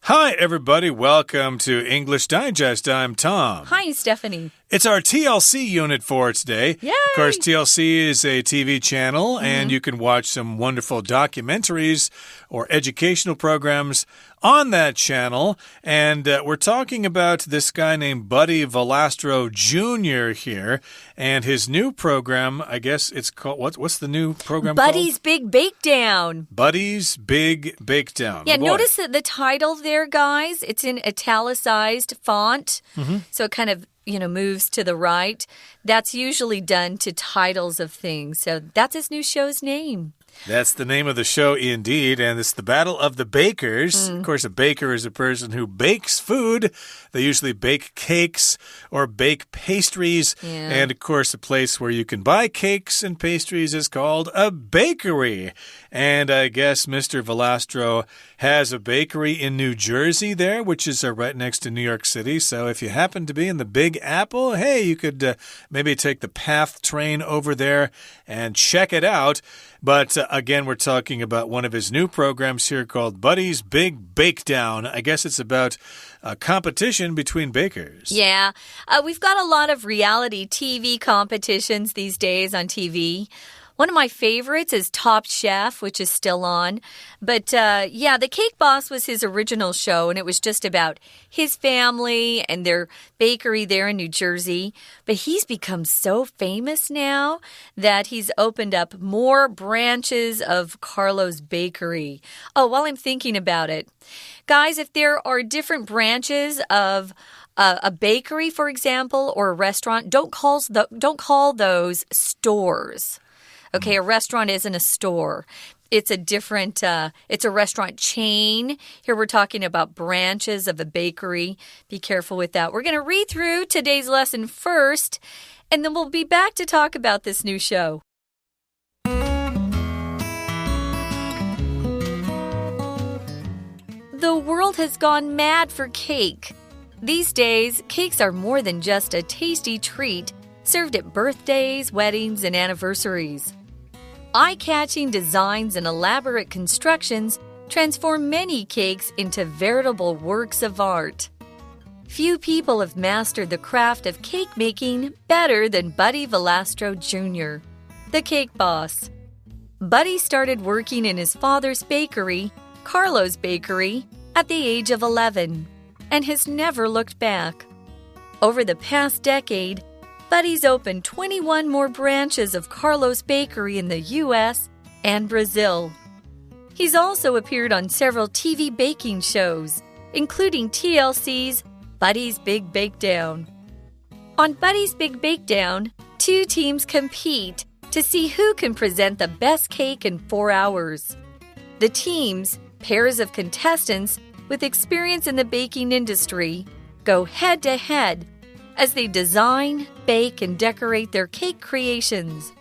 Hi, everybody. Welcome to English Digest. I'm Tom. Hi, Stephanie. It's our TLC unit for today. Yay! Of course, TLC is a TV channel, and you can watch some wonderful documentaries or educational programs on that channel. And we're talking about this guy named Buddy Valastro Jr. here, and his new program, I guess it's called, what's the new program Buddy's called? Big Bakedown. Buddy's Big Bakedown. Yeah, Oh, boy. notice the title there, guys. It's in italicized font, so it kind of moves to the right. That's usually done to titles of things. So that's his new show's name. That's the name of the show, indeed, and it's the Battle of the Bakers. Of course, a baker is a person who bakes food. They usually bake cakes or bake pastries. Yeah. And, of course, a place where you can buy cakes and pastries is called a bakery. And I guess Mr. Valastro has a bakery in New Jersey there, which is right next to New York City. So if you happen to be in the Big Apple, hey, you could maybe take the PATH train over there and check it out. But again, we're talking about one of his new programs here called Buddy's Big Bakedown. I guess it's about a competition between bakers. Yeah, we've got a lot of reality TV competitions these days on TV. One of my favorites is Top Chef, which is still on. But yeah, The Cake Boss was his original show, and it was just about his family and their bakery there in New Jersey. But he's become so famous now that he's opened up more branches of Carlo's Bakery. Oh, while I'm thinking about it, guys, if there are different branches of a bakery, for example, or a restaurant, don't call those stores. Okay, a restaurant isn't a store. It's a different, it's a restaurant chain. Here we're talking about branches of a bakery. Be careful with that. We're going to read through today's lesson first, and then we'll be back to talk about this new show. The world has gone mad for cake. These days, cakes are more than just a tasty treat served at birthdays, weddings, and anniversaries. Eye-catching designs and elaborate constructions transform many cakes into veritable works of art. Few people have mastered the craft of cake making better than Buddy Valastro Jr., the cake boss. Buddy started working in his father's bakery, Carlo's Bakery, at the age of 11, and has never looked back. Over the past decade, Buddy's opened 21 more branches of Carlo's Bakery in the U.S. and Brazil. He's also appeared on several TV baking shows, including TLC's Buddy's Big Bakedown. On Buddy's Big Bakedown, two teams compete to see who can present the best cake in 4 hours. The teams, pairs of contestants with experience in the baking industry, go head-to-head as they design, bake, and decorate their cake creations.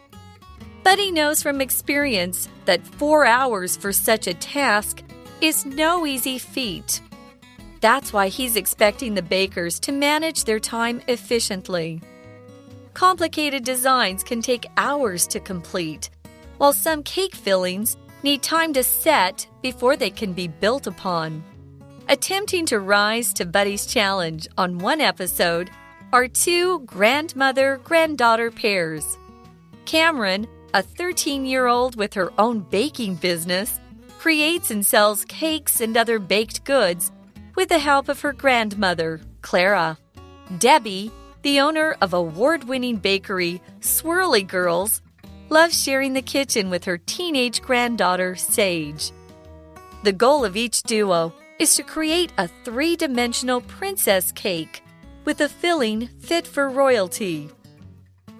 Buddy knows from experience that 4 hours for such a task is no easy feat. That's why he's expecting the bakers to manage their time efficiently. Complicated designs can take hours to complete, while some cake fillings need time to set before they can be built upon. Attempting to rise to Buddy's challenge on one episode are two grandmother-granddaughter pairs. Cameron, a 13-year-old with her own baking business, creates and sells cakes and other baked goods with the help of her grandmother, Clara. Debbie, the owner of award-winning bakery Swirly Girls, loves sharing the kitchen with her teenage granddaughter, Sage. The goal of each duo is to create a three-dimensional princess cake with a filling fit for royalty.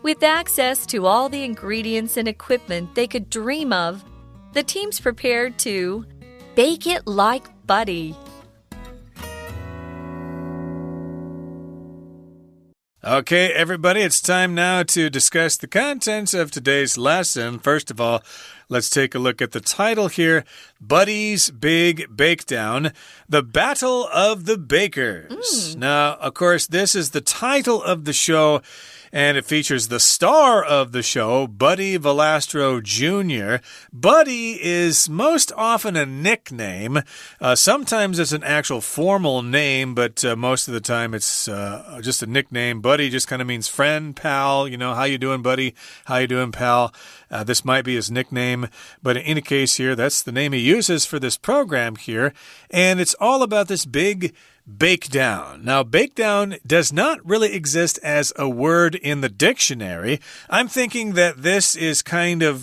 With access to all the ingredients and equipment they could dream of, the team's prepared to bake it like Buddy. Okay, everybody, it's time now to discuss the contents of today's lesson. First of all, Let's take a look at the title here. Buddy's Big Bakedown, The Battle of the Bakers. Now, of course, this is the title of the show, and it features the star of the show, Buddy Valastro Jr. Buddy is most often a nickname. Sometimes it's an actual formal name, but most of the time it's just a nickname. Buddy just kind of means friend, pal. You know, how you doing, buddy? How you doing, pal? This might be his nickname, but in any case here, that's the name he uses for this program here. And it's all about this big Bakedown. Now, bakedown does not really exist as a word in the dictionary. I'm thinking that this is kind of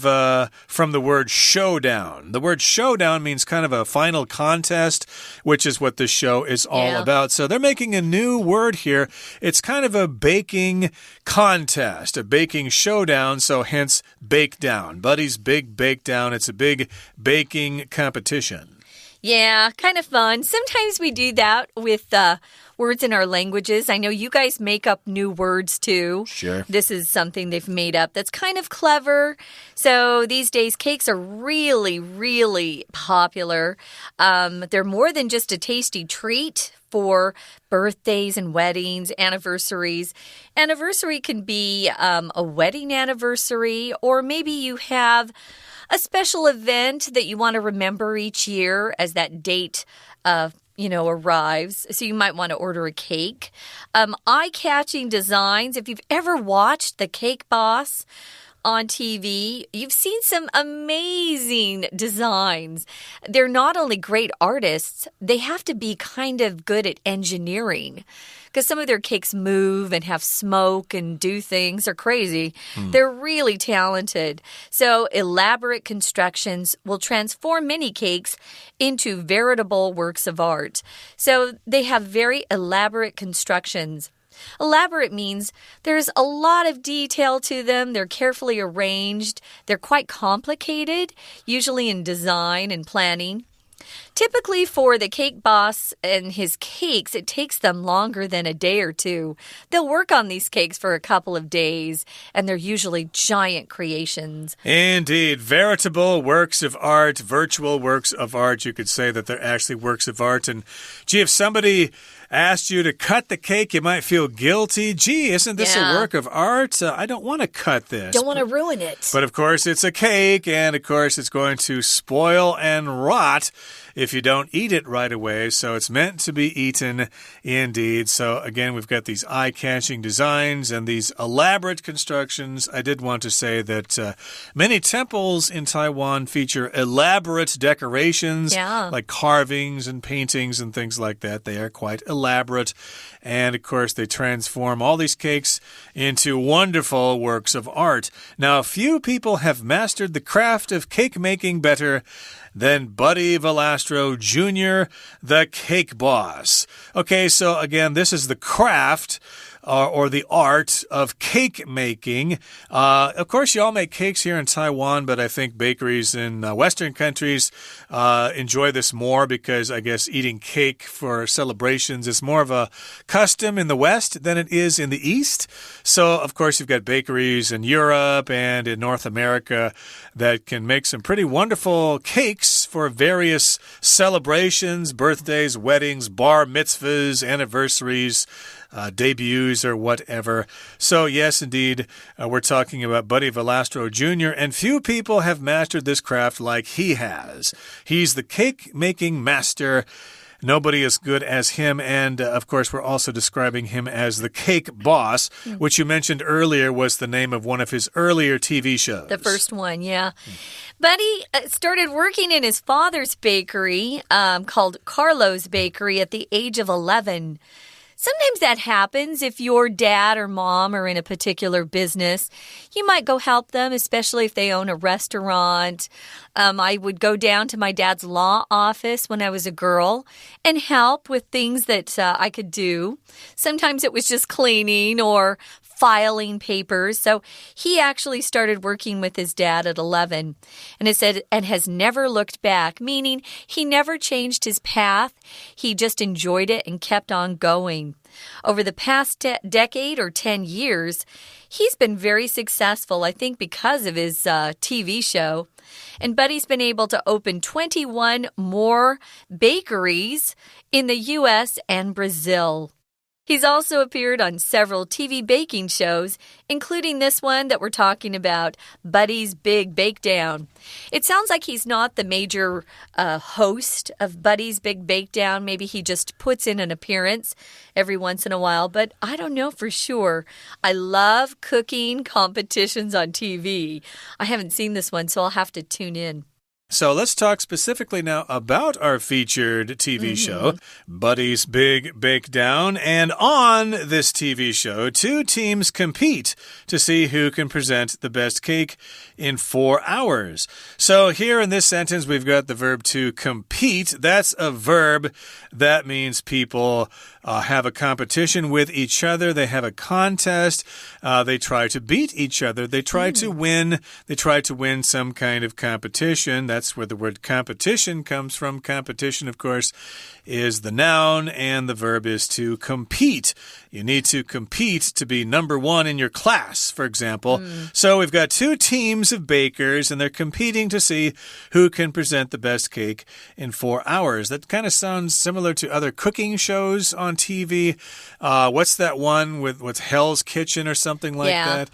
from the word showdown. The word showdown means kind of a final contest, which is what this show is all about. So they're making a new word here. It's kind of a baking contest, a baking showdown, so hence bakedown. Buddy's Big Bakedown. It's a big baking competition. Yeah, kind of fun. Sometimes we do that with words in our languages. I know you guys make up new words too. Sure. This is something they've made up that's kind of clever. So these days, cakes are really, really popular. They're more than just a tasty treat for birthdays and weddings, anniversaries. Anniversary can be a wedding anniversary, or maybe you have a special event that you want to remember each year as that date arrives. So you might want to order a cake. Eye-catching designs. If you've ever watched The Cake Boss on TV, you've seen some amazing designs. They're not only great artists, they have to be kind of good at engineering. Because some of their cakes move and have smoke and do things. They're crazy. They're really talented. So elaborate constructions will transform many cakes into veritable works of art. So they have very elaborate constructions. Elaborate means there's a lot of detail to them. They're carefully arranged. They're quite complicated, usually in design and planning. Typically for the Cake Boss and his cakes, it takes them longer than a day or two. They'll work on these cakes for a couple of days, and they're usually giant creations. Indeed, veritable works of art, virtual works of art. You could say that they're actually works of art. And gee, if somebody asked you to cut the cake, you might feel guilty. Gee, isn't this a work of art? I don't want to cut this. Don't want to ruin it. But of course, it's a cake, and of course, it's going to spoil and rot if you don't eat it right away. So it's meant to be eaten indeed. So again, we've got these eye-catching designs and these elaborate constructions. I did want to say that many temples in Taiwan feature elaborate decorations, like carvings and paintings and things like that. They are quite elaborate. And of course, they transform all these cakes into wonderful works of art. Now, few people have mastered the craft of cake making better than Buddy Valastro Jr., the Cake Boss. Okay, so again, this is the craft or the art of cake making. Of course, you all make cakes here in Taiwan, but I think bakeries in Western countries enjoy this more because I guess eating cake for celebrations is more of a custom in the West than it is in the East. So, of course, you've got bakeries in Europe and in North America that can make some pretty wonderful cakes for various celebrations, birthdays, weddings, bar mitzvahs, anniversaries, debuts or whatever. So yes, indeed, we're talking about Buddy Valastro Jr., and few people have mastered this craft like he has. He's the cake-making master. Nobody as good as him. And, of course, we're also describing him as the Cake Boss, which you mentioned earlier was the name of one of his earlier TV shows. The first one, yeah. Buddy started working in his father's bakery called Carlo's Bakery at the age of 11. Sometimes that happens if your dad or mom are in a particular business. You might go help them, especially if they own a restaurant. I would go down to my dad's law office when I was a girl and help with things that I could do. Sometimes it was just cleaning or filing papers. So he actually started working with his dad at 11. And it said, and has never looked back, meaning he never changed his path. He just enjoyed it and kept on going. Over the past decade or 10 years, he's been very successful, I think because of his TV show. And Buddy's been able to open 21 more bakeries in the U.S. and Brazil. He's also appeared on several TV baking shows, including this one that we're talking about, Buddy's Big Bakedown. It sounds like he's not the major host of Buddy's Big Bakedown. Maybe he just puts in an appearance every once in a while, but I don't know for sure. I love cooking competitions on TV. I haven't seen this one, so I'll have to tune in. So let's talk specifically now about our featured TV show, Buddy's Big Bakedown. And on this TV show, two teams compete to see who can present the best cake in 4 hours. So here in this sentence, we've got the verb to compete. That's a verb. That means people have a competition with each other. They have a contest. They try to beat each other. They try to win. They try to win some kind of competition. That's where the word competition comes from. Competition, of course, is the noun, and the verb is to compete. You need to compete to be number one in your class, for example. So we've got two teams of bakers, and they're competing to see who can present the best cake in 4 hours. That kind of sounds similar to other cooking shows on TV. What's that one with Hell's Kitchen or something like that?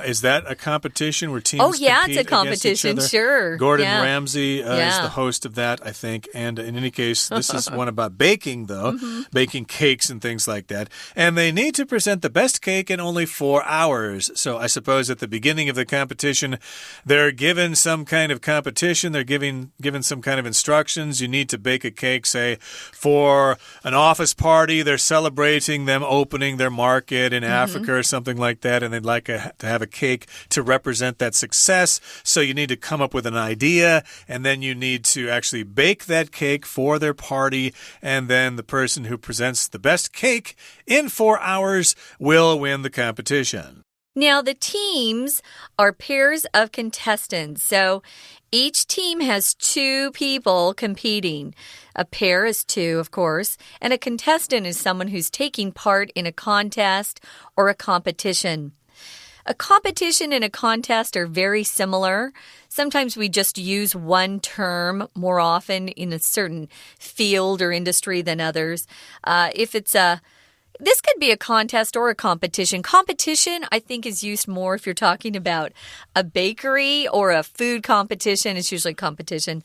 Is that a competition where teams compete it's a competition, sure. Gordon Ramsay is the host of that, I think. And in any case, this is one about baking, though, baking cakes and things like that. And they need to present the best cake in only 4 hours. So I suppose at the beginning of the competition, they're given some kind of competition. They're given some kind of instructions. You need to bake a cake, say, for an office party. They're celebrating them opening their market in Africa or something like that, and they'd like to have a cake to represent that success. So you need to come up with an idea, and then you need to actually bake that cake for their party, and then the person who presents the best cake in 4 hours will win the competition. Now, the teams are pairs of contestants. So each team has two people competing. A pair is two, of course, and a contestant is someone who's taking part in a contest or a competition. A competition and a contest are very similar. Sometimes we just use one term more often in a certain field or industry than others. This could be a contest or a competition. Competition, I think, is used more if you're talking about a bakery or a food competition. It's usually competition.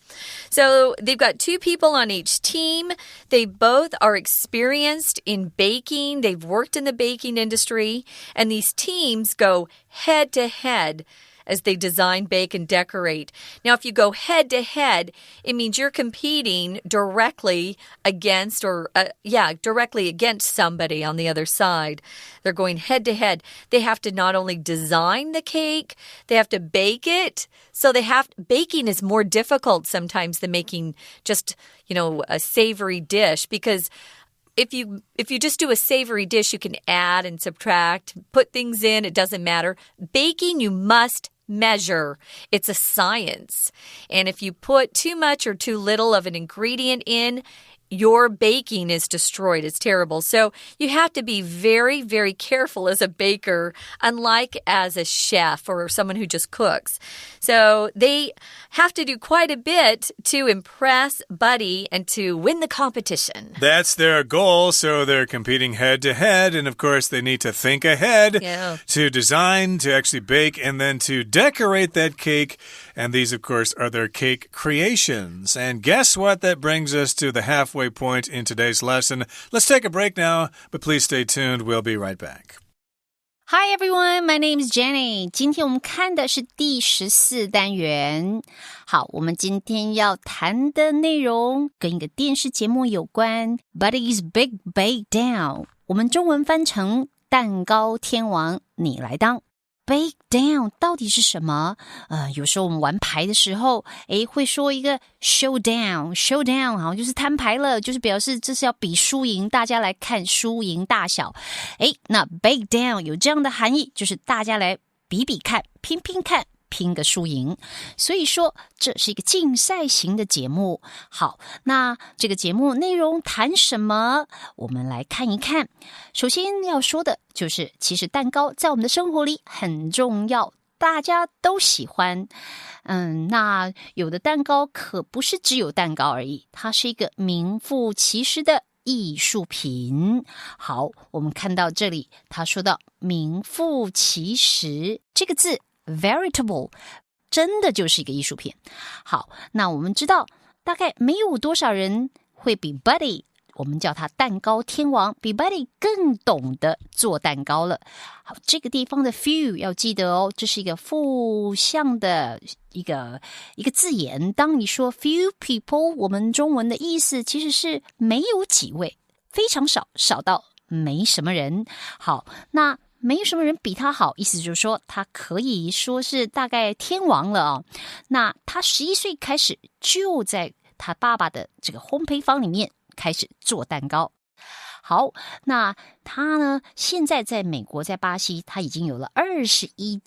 So they've got two people on each team. They both are experienced in baking. They've worked in the baking industry. And these teams go head to head as they design, bake, and decorate. Now, if you go head-to-head, it means you're competing directly against directly against somebody on the other side. They're going head-to-head. They have to not only design the cake, they have to bake it. So baking is more difficult sometimes than making just, a savory dish, because if you just do a savory dish, you can add and subtract, put things in, it doesn't matter. Baking, you must measure. It's a science. And if you put too much or too little of an ingredient in, your baking is destroyed. It's terrible. So you have to be very, very careful as a baker, unlike as a chef or someone who just cooks. So they have to do quite a bit to impress Buddy and to win the competition. That's their goal. So they're competing head to head. And of course, they need to think ahead to design, to actually bake, and then to decorate that cake. And these, of course, are their cake creations. And guess what? That brings us to the halfway point in today's lesson. Let's take a break now, but please stay tuned. We'll be right back. Hi everyone, my name is Jenny. 今天我们看的是第14单元。好，我们今天要谈的内容跟一个电视节目有关， Buddy's Big Bakedown。我们中文翻成蛋糕天王，你来当。bake down 到底是什么？有时候我们玩牌的时候，会说一个 showdown， 好像就是摊牌了，就是表示这是要比输赢，大家来看输赢大小。那 bake down 有这样的含义，就是大家来比比看，拼拼看。拼个输赢，所以说这是一个竞赛型的节目。好，那这个节目内容谈什么？我们来看一看。首先要说的就是，其实蛋糕在我们的生活里很重要，大家都喜欢。那有的蛋糕可不是只有蛋糕而已，它是一个名副其实的艺术品。好，我们看到这里，他说到名副其实这个字veritable 真的就是一个艺术品。好，那我们知道大概没有多少人会比 Buddy， 我们叫他蛋糕天王，比 Buddy 更懂得做蛋糕了。好，这个地方的 few 要记得哦，这是一个负向的一个字眼。当你说 few people， 我们中文的意思其实是没有几位，非常少，少到没什么人。好，那没有什么人比他好，意思就是说他可以说是大概天王了哦。那他11岁开始就在他爸爸的这个烘焙坊里面开始做蛋糕。好，那他呢，现在在美国，在巴西，他已经有了21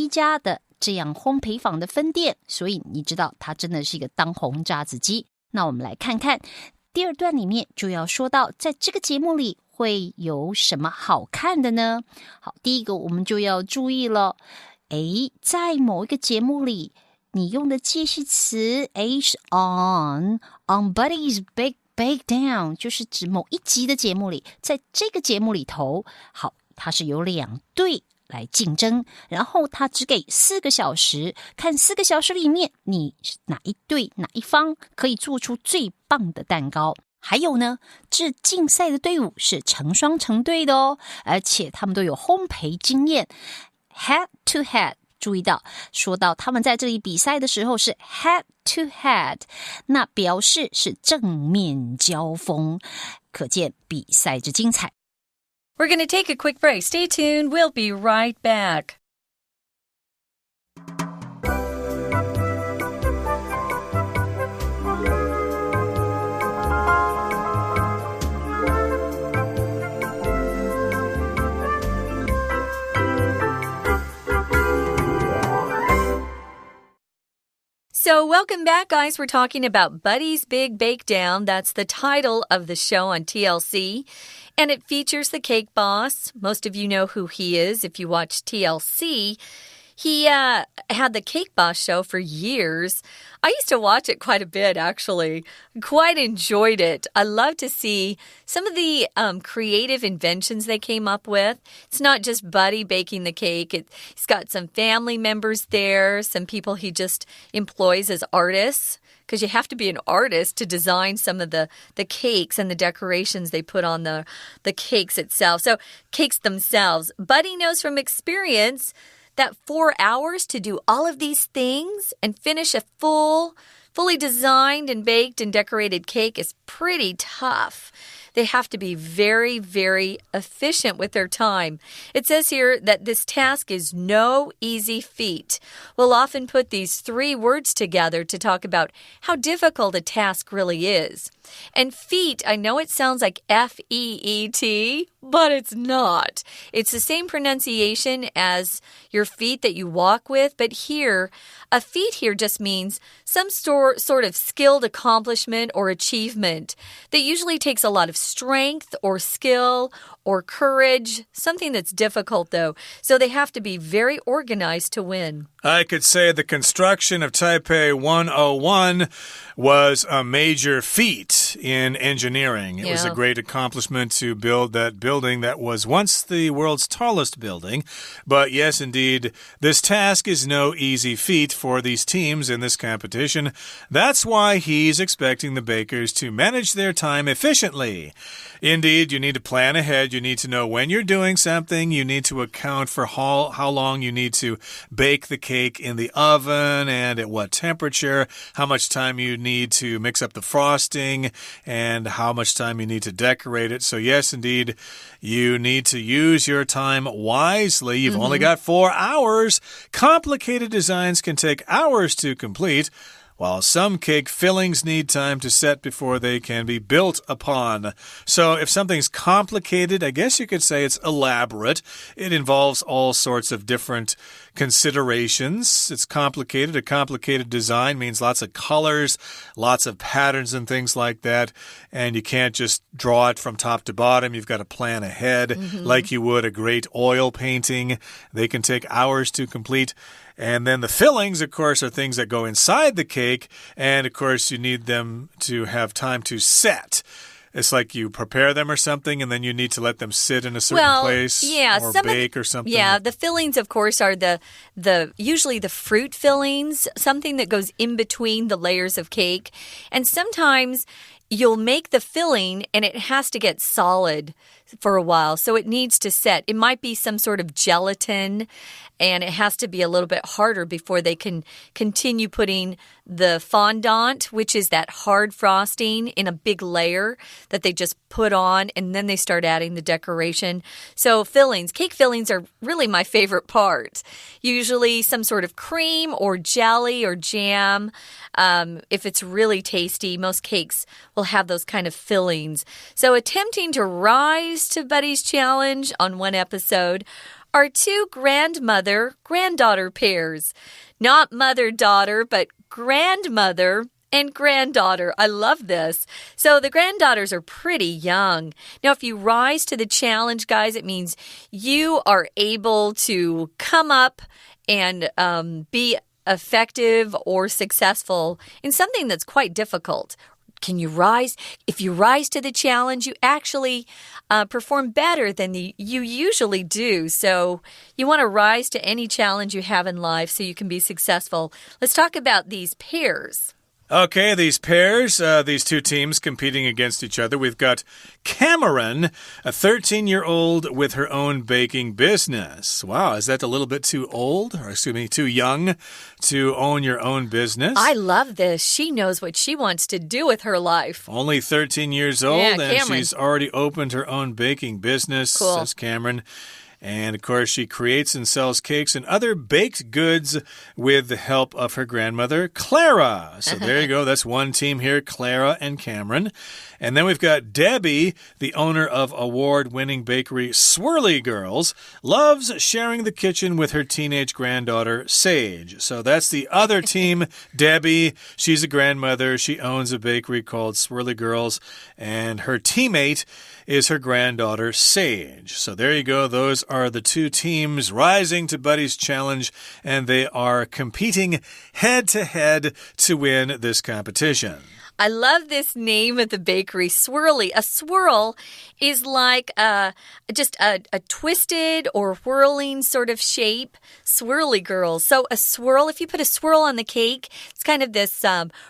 家的这样烘焙坊的分店，所以你知道他真的是一个当红炸子鸡。那我们来看看第二段里面就要说到，在这个节目里会有什么好看的呢？好，第一个我们就要注意了，在某一个节目里，你用的介系词是 on Buddy's Bake Down， 就是指某一集的节目里，在这个节目里头，好，它是有2队来竞争，然后他只给4个小时，看4个小时里面你哪一队哪一方可以做出最棒的蛋糕。还有呢，这竞赛的队伍是成双成对的哦，而且他们都有烘焙经验 ，head to head。注意到，说到他们在这里比赛的时候是 head to head， 那表示是正面交锋，可见比赛之精彩。We're going to take a quick break. Stay tuned. We'll be right back. So welcome back, guys. We're talking about Buddy's Big Bake Down. That's the title of the show on TLC. And it features the cake boss. Most of you know who he is if you watch TLC. He had the Cake Boss show for years. I used to watch it quite a bit, actually. Quite enjoyed it. I love to see some of the creative inventions they came up with. It's not just Buddy baking the cake. He's got some family members there, some people he just employs as artists. Because you have to be an artist to design some of the cakes and the decorations they put on the cakes itself. So, cakes themselves. Buddy knows from experience that 4 hours to do all of these things and finish a fully designed and baked and decorated cake is pretty tough. They have to be very, very efficient with their time. It says here that this task is no easy feat. We'll often put these 3 words together to talk about how difficult a task really is. And feet, I know it sounds like F-E-E-T, but it's not. It's the same pronunciation as your feet that you walk with, but here, a feat here just means some sort of skilled accomplishment or achievement that usually takes a lot of strength or skill or courage, something that's difficult though. So they have to be very organized to win. I could say the construction of Taipei 101 was a major feat in engineering. It was a great accomplishment to build that building that was once the world's tallest building. But yes, indeed, this task is no easy feat for these teams in this competition. That's why he's expecting the bakers to manage their time efficiently. Indeed, you need to plan ahead. You need to know when you're doing something. You need to account for how long you need to bake the cake in the oven and at what temperature, how much time you need to mix up the frosting, and how much time you need to decorate it. So yes, indeed, you need to use your time wisely. You've only got 4 hours. Complicated designs can take hours to complete, while some cake fillings need time to set before they can be built upon. So if something's complicated, I guess you could say it's elaborate. It involves all sorts of different considerations. It's complicated. A complicated design means lots of colors, lots of patterns and things like that. And you can't just draw it from top to bottom. You've got to plan ahead like you would a great oil painting. They can take hours to complete. And then the fillings, of course, are things that go inside the cake. And, of course, you need them to have time to set. It's like you prepare them or something, and then you need to let them sit in a certain place or bake or something. Yeah, the fillings, of course, are usually the fruit fillings, something that goes in between the layers of cake. And sometimes you'll make the filling, and it has to get solid for a while, so it needs to set. It might be some sort of gelatin, and it has to be a little bit harder before they can continue putting the fondant, which is that hard frosting, in a big layer that they just put on, and then they start adding the decoration. So cake fillings are really my favorite part. Usually some sort of cream or jelly or jam. If it's really tasty, most cakes will have those kind of fillings. So attempting to rise to Buddy's challenge on one episode are two grandmother-granddaughter pairs. Not mother-daughter, but grandmother and granddaughter. I love this. So the granddaughters are pretty young. Now, if you rise to the challenge, guys, it means you are able to come up and be effective or successful in something that's quite difficult. Can you rise? If you rise to the challenge, you actually perform better than you usually do. So you want to rise to any challenge you have in life so you can be successful. Let's talk about these pairs. Okay, these pairs, these two teams competing against each other. We've got Cameron, a 13-year-old with her own baking business. Wow, is that a little bit too old? Or excuse me, too young to own your own business? I love this. She knows what she wants to do with her life. Only 13 years old, and she's already opened her own baking business, says Cameron. And, of course, she creates and sells cakes and other baked goods with the help of her grandmother, Clara. So there you go. That's one team here, Clara and Cameron. And then we've got Debbie, the owner of award-winning bakery Swirly Girls, loves sharing the kitchen with her teenage granddaughter, Sage. So that's the other team, Debbie. She's a grandmother. She owns a bakery called Swirly Girls, and her teammate is her granddaughter, Sage. So there you go. Those are the two teams rising to Buddy's challenge, and they are competing head-to-head to win this competition. I love this name of the bakery, Swirly. A swirl is like just a twisted or whirling sort of shape. Swirly Girls. So a swirl, if you put a swirl on the cake, it's kind of this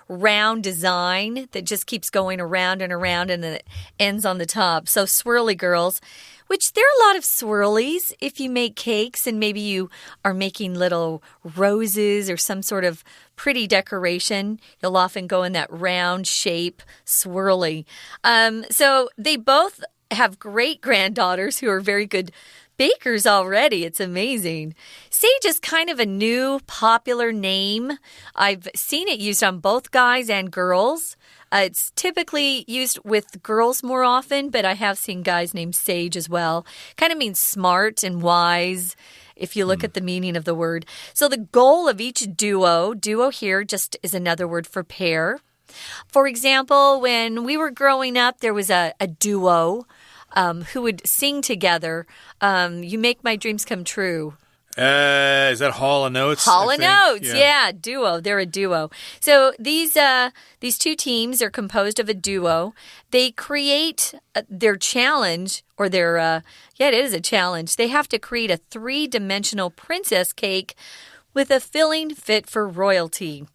round design that just keeps going around and around, and then it ends on the top. So Swirly Girls. Which there are a lot of swirlies if you make cakes and maybe you are making little roses or some sort of pretty decoration. You'll often go in that round shape, swirly. So they both have great granddaughters who are very good bakers already. It's amazing. Sage is kind of a new popular name. I've seen it used on both guys and girls. It's typically used with girls more often, but I have seen guys named Sage as well. Kind of means smart and wise if you look at the meaning of the word. So the goal of each duo here just is another word for pair. For example, when we were growing up, there was a duo who would sing together. You Make My Dreams Come True. Is that Hall & Oates? Hall & Oates, yeah, duo. They're a duo. So these two teams are composed of a duo. They create their challenge, or it is a challenge. They have to create a 3-dimensional princess cake with a filling fit for royalty.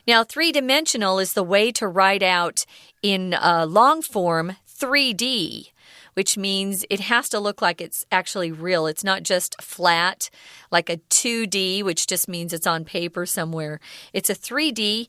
Now, 3-dimensional is the way to write out in long form 3D.Which means it has to look like it's actually real. It's not just flat, like a 2D, which just means it's on paper somewhere. It's a 3D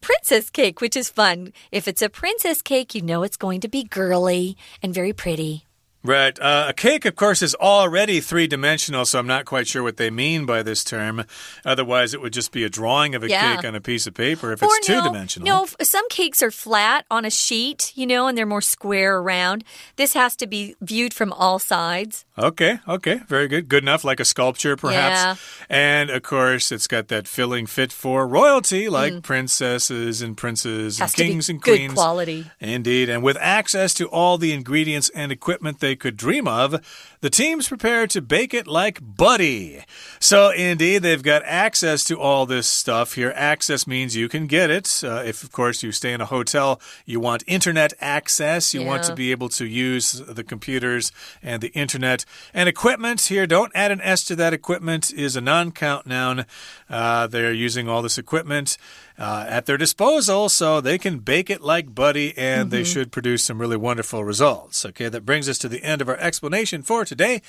princess cake, which is fun. If it's a princess cake, you know it's going to be girly and very pretty. Right. A cake, of course, is already three-dimensional, so I'm not quite sure what they mean by this term. Otherwise, it would just be a drawing of a cake on a piece of paper if it's two-dimensional. No, some cakes are flat on a sheet, and they're more square around. This has to be viewed from all sides. Okay. Very good. Good enough, like a sculpture, perhaps. Yeah. And, of course, it's got that filling fit for royalty, like princesses and princes and kings and queens. Good quality. Indeed. And with access to all the ingredients and equipment they could dream of, the teams prepare to bake it like Buddy. So, indeed, they've got access to all this stuff here. Access means you can get it. If, of course, you stay in a hotel, you want internet access. You want to be able to use the computers and the internet. And equipment here, don't add an S to that. Equipment is a non-count noun. They're using all this equipment at their disposal, so they can bake it like Buddy, and they should produce some really wonderful results. Okay, that brings us to the end of our explanation for today.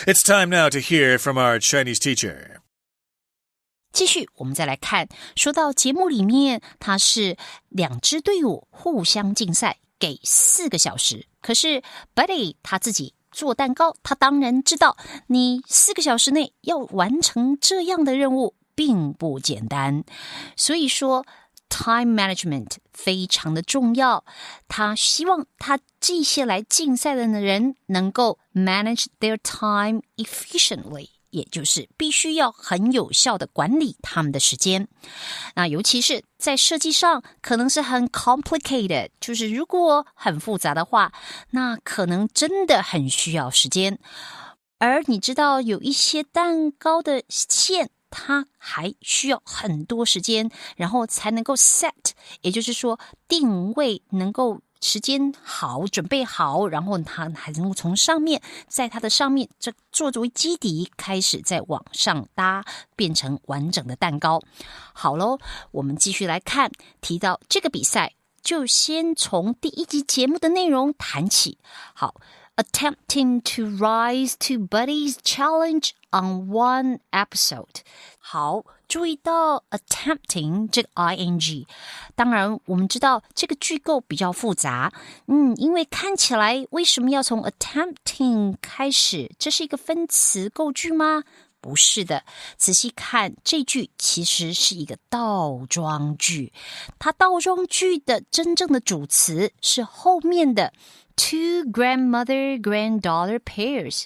It's time now to hear from our Chinese teacher. 继续，我们再来看，说到节目里面，它是2支队伍互相竞赛，给4个小时。可是 Buddy 他自己做蛋糕，他当然知道，你4个小时内要完成这样的任务并不简单，所以说 time management 非常的重要。他希望他这些来竞赛的人能够 manage their time efficiently， 也就是必须要很有效的管理他们的时间。那尤其是在设计上可能是很 complicated， 就是如果很复杂的话，那可能真的很需要时间。而你知道有一些蛋糕的馅它还需要很多时间，然后才能够 set， 也就是说定位能够时间好，准备好，然后它还能够从上面，在它的上面这作为基底开始再往上搭，变成完整的蛋糕。好咯，我们继续来看，提到这个比赛，就先从第1集节目的内容谈起。好，Attempting to rise to Buddy's challenge on one episode. 好，注意到 attempting 这个 ing。当然，我们知道这个句构比较复杂。因为看起来为什么要从 attempting 开始？这是一个分词构句吗？不是的，仔细看这句其实是一个倒装句。它倒装句的真正的主词是后面的Two grandmother-granddaughter pairs，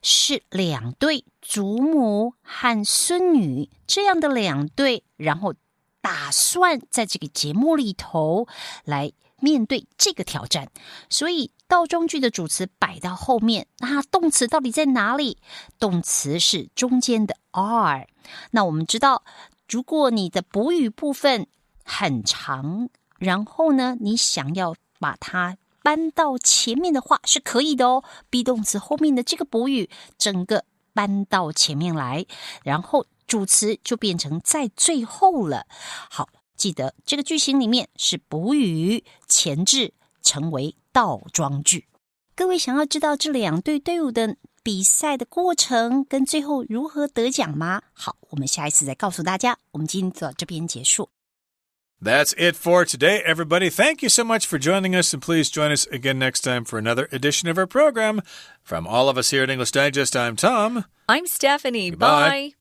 是2对祖母和孙女这样的2对，然后打算在这个节目里头来面对这个挑战。所以倒装句的主词摆到后面，那动词到底在哪里？动词是中间的 are。那我们知道，如果你的补语部分很长，然后呢，你想要把它搬到前面的话是可以的哦。be 动词后面的这个补语整个搬到前面来，然后主词就变成在最后了。好，记得这个句型里面是补语前置成为倒装句。各位想要知道这2队队伍的比赛的过程跟最后如何得奖吗？好，我们下一次再告诉大家。我们今天就到这边结束。That's it for today, everybody. Thank you so much for joining us, and please join us again next time for another edition of our program. From all of us here at English Digest, I'm Tom. I'm Stephanie. Goodbye. Bye.